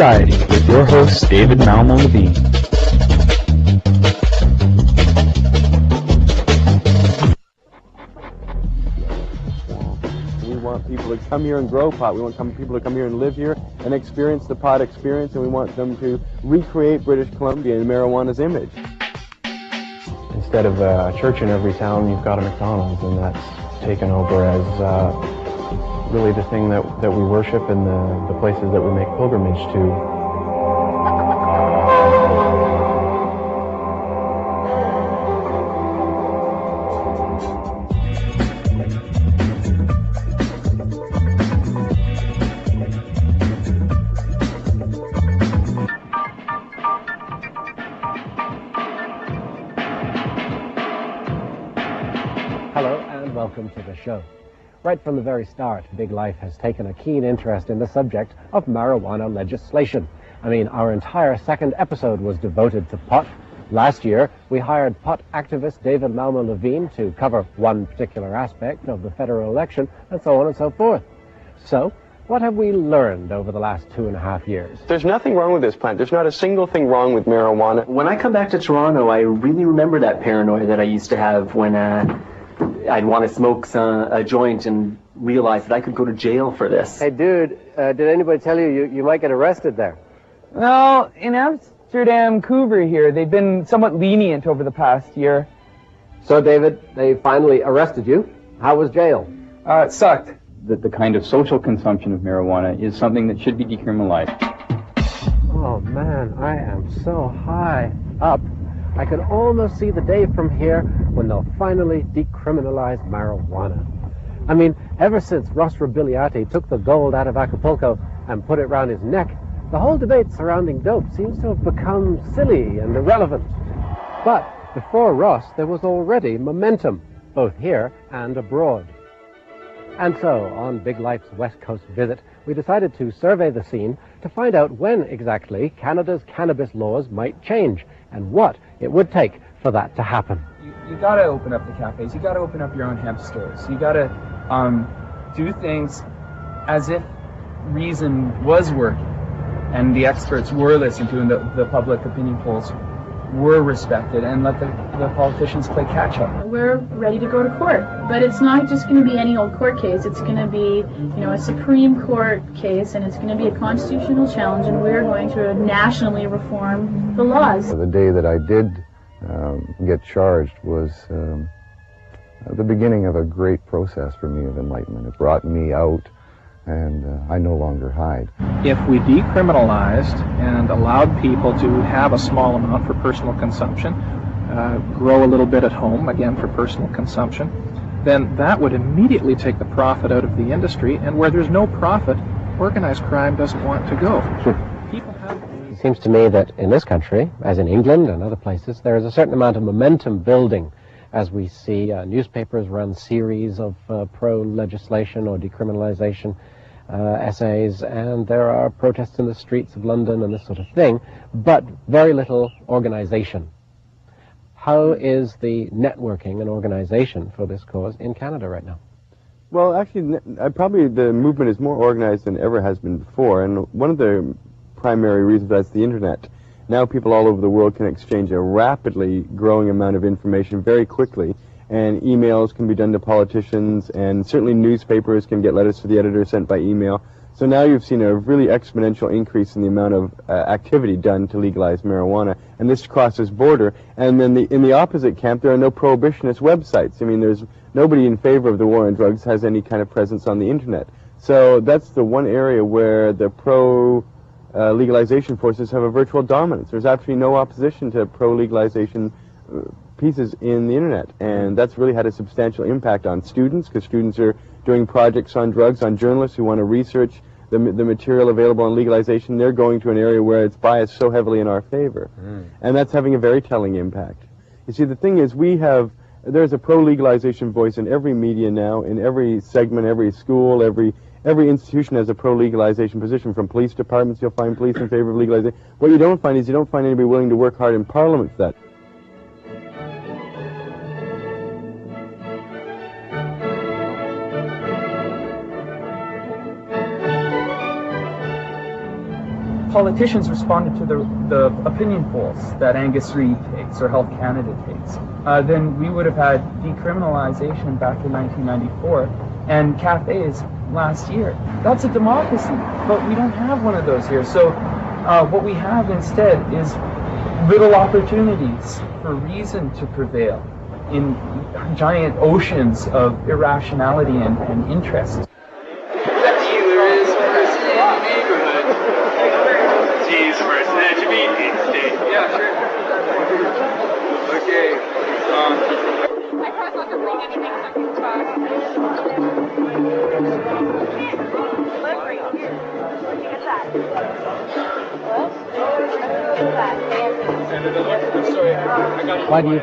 Society with your host, David Malmo-Levine. We want people to come here and grow pot. We want people to come here and live here and experience the pot experience, and we want them to recreate British Columbia in marijuana's image. Instead of a church in every town, you've got a McDonald's, and that's taken over as really the thing that we worship and the places that we make pilgrimage to. Hello and welcome to the show. Right from the very start, Big Life has taken a keen interest in the subject of marijuana legislation. I mean, our entire second episode was devoted to pot. Last year, we hired pot activist David Malmo-Levine to cover one particular aspect of the federal election, and so on and so forth. So, what have we learned over the last 2.5 years? There's nothing wrong with this plant. There's not a single thing wrong with marijuana. When I come back to Toronto, I really remember that paranoia that I used to have when I'd want to smoke a joint and realize that I could go to jail for this. Hey, dude, did anybody tell you might get arrested there? Well, in Amsterdam, Cougar here, they've been somewhat lenient over the past year. So, David, they finally arrested you. How was jail? It sucked. That the kind of social consumption of marijuana is something that should be decriminalized. Oh, man, I am so high up. I can almost see the day from here when they'll finally decriminalize marijuana. I mean, ever since Ross Robiliati took the gold out of Acapulco and put it round his neck, the whole debate surrounding dope seems to have become silly and irrelevant. But before Ross, there was already momentum, both here and abroad. And so, on Big Life's West Coast visit, we decided to survey the scene to find out when exactly Canada's cannabis laws might change and what it would take for that to happen. You gotta open up the cafes. You gotta open up your own hemp stores. You gotta do things as if reason was working and the experts were listened to and the public opinion polls were respected, and let the politicians play catch up. We're ready to go to court, but it's not just going to be any old court case. It's going to be, a Supreme Court case, and it's going to be a constitutional challenge, and we're going to nationally reform the laws. The day that I did get charged was the beginning of a great process for me of enlightenment. It brought me out, and I no longer hide. If we decriminalized and allowed people to have a small amount for personal consumption, grow a little bit at home, again for personal consumption, then that would immediately take the profit out of the industry, and where there's no profit, organized crime doesn't want to go. People have... It seems to me that in this country, as in England and other places, there is a certain amount of momentum building as we see newspapers run series of pro-legislation or decriminalization essays, and there are protests in the streets of London and this sort of thing, but very little organization. How is the networking and organization for this cause in Canada right now? Well, actually, probably the movement is more organized than ever has been before, and one of the primary reasons for that's the internet. Now people all over the world can exchange a rapidly growing amount of information very quickly, and emails can be done to politicians, and certainly newspapers can get letters to the editor sent by email. So now you've seen a really exponential increase in the amount of activity done to legalize marijuana, and this crosses border. And then in the opposite camp, there are no prohibitionist websites. I mean, there's nobody in favor of the war on drugs has any kind of presence on the internet. So that's the one area where the legalization forces have a virtual dominance. There's actually no opposition to pro-legalization pieces in the internet, and that's really had a substantial impact on students, because students are doing projects on drugs, on journalists who want to research the material available on legalization. They're going to an area where it's biased so heavily in our favor, and that's having a very telling impact. You see, the thing is, there's a pro-legalization voice in every media now, in every segment, every school, every institution has a pro-legalization position. From police departments, you'll find police in favor of legalization. What you don't find is you don't find anybody willing to work hard in Parliament for that. politicians responded to the opinion polls that Angus Reid takes or Health Canada takes, then we would have had decriminalization back in 1994 and cafes last year. That's a democracy, but we don't have one of those here. So what we have instead is little opportunities for reason to prevail in giant oceans of irrationality and interest. The dealer is person in the neighborhood. He's a person that should be in the state. Yeah, sure. Okay. I probably not gonna bring anything except for talk. Get that. What? That. I'm sorry, I got Why do you